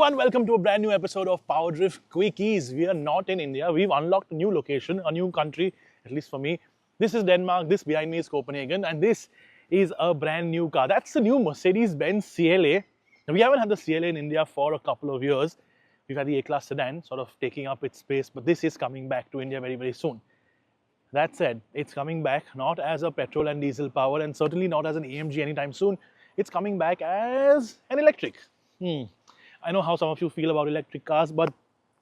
everyone, welcome to a brand new episode of PowerDrift QuickEase. We are not in India. We've unlocked a new location, a new country, at least for me. This is Denmark, this behind me is Copenhagen, and this is a brand new car. That's the new Mercedes-Benz CLA. Now, we haven't had the CLA in India for a couple of years. We've had the A-Class sedan sort of taking up its space, but this is coming back to India very, very soon. That said, it's coming back not as a petrol and diesel power, and certainly not as an AMG anytime soon. It's coming back as an electric. I know how some of you feel about electric cars, but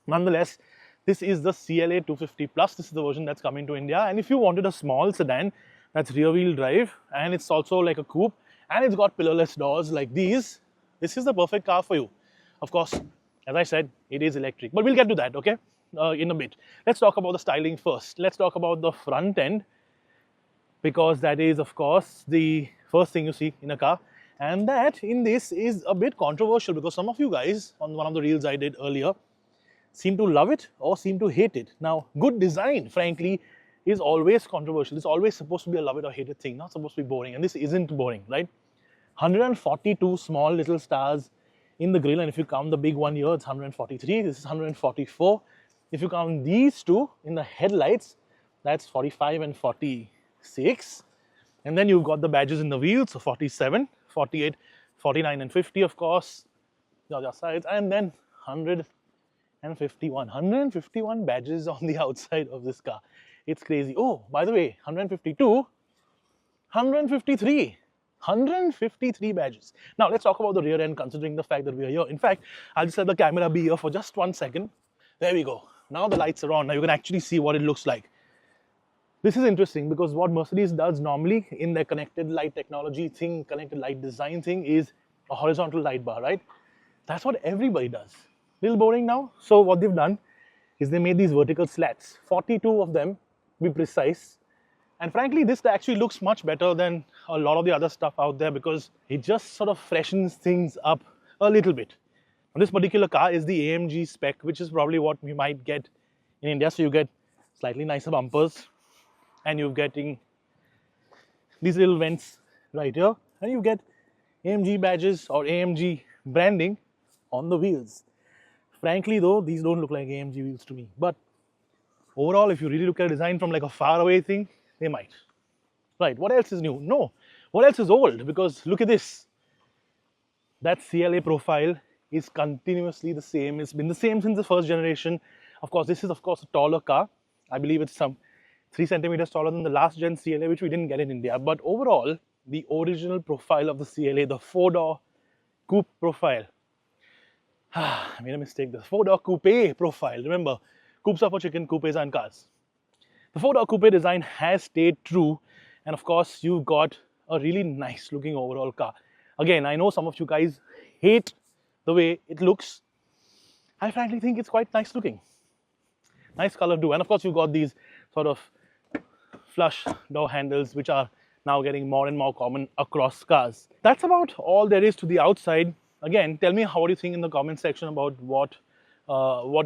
nonetheless, this is the CLA 250 Plus. This is the version that's coming to India. And if you wanted a small sedan that's rear-wheel drive, and it's also like a coupe, and it's got pillarless doors like these, this is the perfect car for you. Of course, as I said, it is electric, but we'll get to that, okay, in a bit. Let's talk about the styling first. Let's talk about the front end, because that is, of course, the first thing you see in a car. And that in this is a bit controversial because some of you guys on one of the reels I did earlier seem to love it or seem to hate it. Now, good design, frankly, is always controversial. It's always supposed to be a love it or hate it thing, not supposed to be boring. And this isn't boring, right? 142 small little stars in the grille. And if you count the big one here, it's 143. This is 144. If you count these two in the headlights, that's 45 and 46. And then you've got the badges in the wheels, so 47. 48, 49 and 50, of course, the other sides, and then 151 badges on the outside of this car. It's crazy. Oh, by the way, 153 badges. Now let's talk about the rear end, considering the fact that we are here. In fact, I'll just let the camera be here for just 1 second. There we go. Now the lights are on. Now you can actually see what it looks like. This is interesting because what Mercedes does normally in their connected light technology thing, connected light design thing, is a horizontal light bar, right? That's what everybody does. Little boring now. So what they've done is they made these vertical slats, 42 of them, to be precise. And frankly, this actually looks much better than a lot of the other stuff out there because it just sort of freshens things up a little bit. Now, this particular car is the AMG spec, which is probably what we might get in India. So you get slightly nicer bumpers, and you're getting these little vents right here, and you get AMG badges or AMG branding on the wheels. Frankly though, these don't look like AMG wheels to me, but overall, if you really look at a design from like a faraway thing, they might. Right, what else is new? No, what else is old? Because look at this. That CLA profile is continuously the same. It's been the same since the first generation. Of course, this is of course a taller car. I believe it's some 3 centimeters taller than the last gen CLA, which we didn't get in India. But overall, the original profile of the CLA, the 4-door coupe profile. I made a mistake. The 4-door coupe profile. Remember, coupes are for chicken, coupes are in cars. The 4-door coupe design has stayed true. And of course, you've got a really nice looking overall car. Again, I know some of you guys hate the way it looks. I frankly think it's quite nice looking. Nice color too. And of course, you've got these sort of flush door handles, which are now getting more and more common across cars. That's about all there is to the outside. Again, tell me what you think in the comment section about what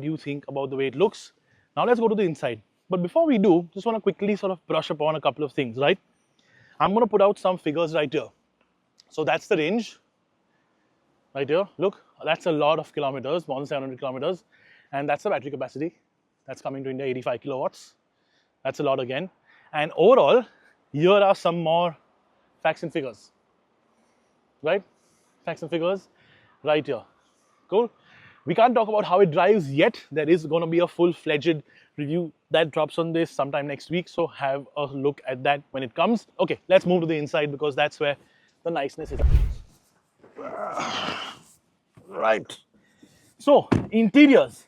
you think about the way it looks. Now let's go to the inside. But before we do, just want to quickly sort of brush upon a couple of things, right? I'm going to put out some figures right here. So that's the range right here. Look, that's a lot of kilometers, more than 700 kilometers. And that's the battery capacity. That's coming to India, 85 kilowatts. That's a lot again. And overall, here are some more facts and figures, right? Facts and figures right here. Cool. We can't talk about how it drives yet. There is going to be a full-fledged review that drops on this sometime next week. So have a look at that when it comes. Okay, let's move to the inside because that's where the niceness is. Right. So, interiors.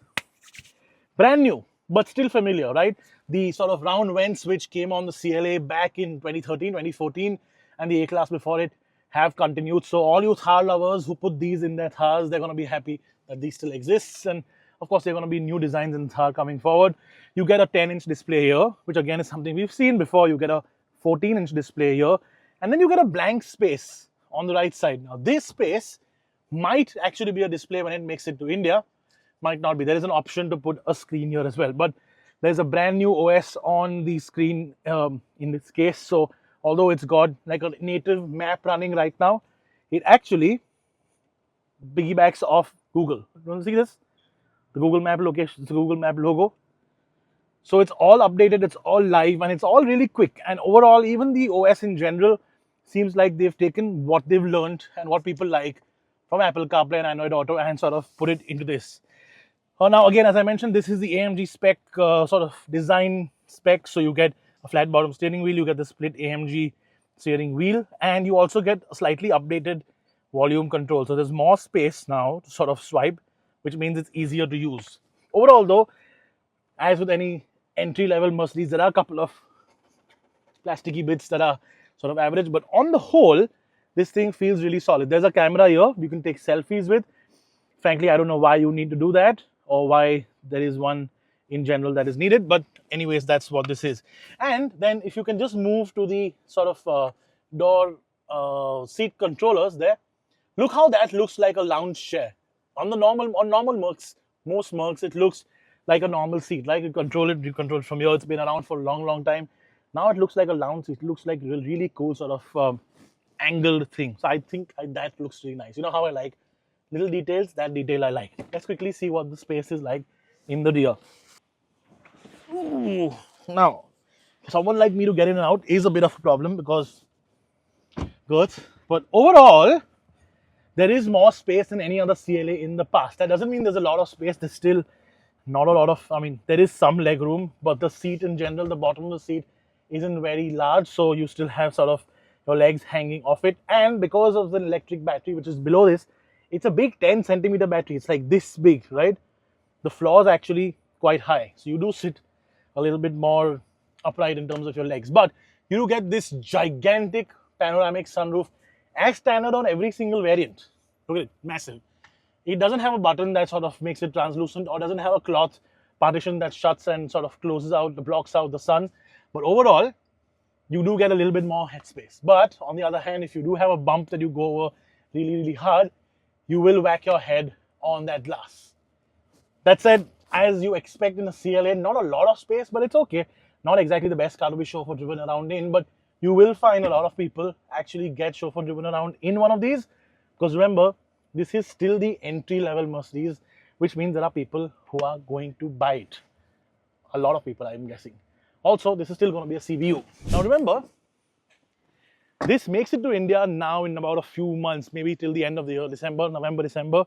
Brand new, but still familiar, right? The sort of round vents which came on the CLA back in 2013, 2014, and the A-Class before it have continued. So all you Thar lovers who put these in their Thars, they're going to be happy that these still exists. And of course, there are going to be new designs in Thar coming forward. You get a 10-inch display here, which again is something we've seen before. You get a 14-inch display here, and then you get a blank space on the right side. Now, this space might actually be a display when it makes it to India. Might not be. There is an option to put a screen here as well, but there's a brand new OS on the screen in this case. So although it's got like a native map running right now, it actually piggybacks off Google. You want to see this? The Google Map location, the Google Map logo. So it's all updated, it's all live, and it's all really quick. And overall, even the OS in general seems like they've taken what they've learned and what people like from Apple CarPlay and Android Auto and sort of put it into this. Now, again, as I mentioned, this is the AMG spec sort of design spec. So you get a flat bottom steering wheel, you get the split AMG steering wheel, and you also get a slightly updated volume control. So there's more space now to sort of swipe, which means it's easier to use. Overall, though, as with any entry-level Mercedes, there are a couple of plasticky bits that are sort of average, but on the whole, this thing feels really solid. There's a camera here you can take selfies with. Frankly, I don't know why you need to do that or why there is one in general that is needed, but anyways, that's what this is. And then if you can just move to the sort of door seat controllers there, look how that looks like a lounge chair. On normal Mercs, most Mercs, it looks like a normal seat, like you control it from here. It's been around for a long time. Now it looks like a lounge seat. It looks like a really cool sort of angled thing. So I think that looks really nice. You know how I like little details? That detail I like. Let's quickly see what the space is like in the rear. Ooh. Now, for someone like me to get in and out is a bit of a problem because girth. But overall, there is more space than any other CLA in the past. That doesn't mean there's a lot of space. There's still not a lot of, I mean, there is some leg room, but the seat in general, the bottom of the seat isn't very large. So you still have sort of your legs hanging off it. And because of the electric battery, which is below this, it's a big 10-centimeter battery. It's like this big, right? The floor is actually quite high. So you do sit a little bit more upright in terms of your legs. But you do get this gigantic panoramic sunroof as standard on every single variant. Look at it, massive. It doesn't have a button that sort of makes it translucent or doesn't have a cloth partition that shuts and sort of closes out, blocks out the sun. But overall, you do get a little bit more headspace. But on the other hand, if you do have a bump that you go over really hard, you will whack your head on that glass. That said, as you expect in a CLA, not a lot of space, but it's okay. Not exactly the best car to be chauffeur driven around in, but you will find a lot of people actually get chauffeur driven around in one of these. Because remember, this is still the entry-level Mercedes, which means there are people who are going to buy it. A lot of people, I'm guessing. Also, this is still going to be a CVU. Now remember, this makes it to India now in about a few months, maybe till the end of the year, November, December,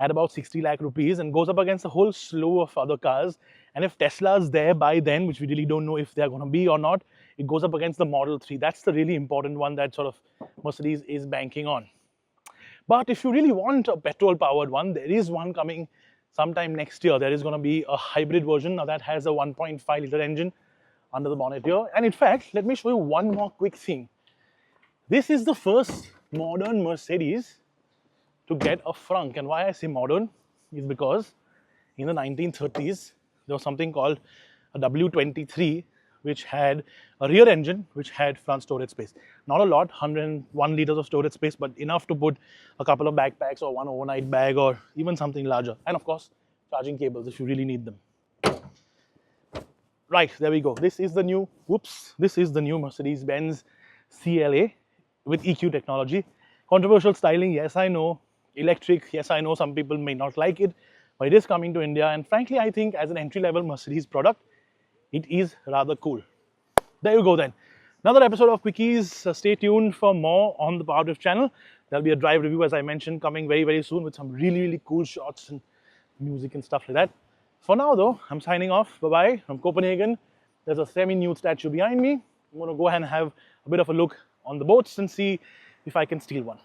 at about 60 lakh rupees, and goes up against a whole slew of other cars. And if Tesla's there by then, which we really don't know if they're going to be or not, it goes up against the Model 3. That's the really important one that sort of Mercedes is banking on. But if you really want a petrol-powered one, there is one coming sometime next year. There is going to be a hybrid version now that has a 1.5-liter engine under the bonnet here. And in fact, let me show you one more quick thing. This is the first modern Mercedes to get a frunk. And why I say modern is because in the 1930s, there was something called a W23, which had a rear engine, which had front storage space. Not a lot, 101 liters of storage space, but enough to put a couple of backpacks or one overnight bag or even something larger. And of course, charging cables if you really need them. Right, there we go. This is the new, this is the new Mercedes-Benz CLA with EQ technology. Controversial styling, yes, I know. Electric, yes, I know some people may not like it, but it is coming to India. And frankly, I think as an entry-level Mercedes product, it is rather cool. There you go then. Another episode of QuickEase. Stay tuned for more on the PowerDrift channel. There'll be a drive review, as I mentioned, coming very soon with some really cool shots and music and stuff like that. For now, though, I'm signing off. Bye-bye from Copenhagen. There's a semi-nude statue behind me. I'm going to go ahead and have a bit of a look on the boats and see if I can steal one.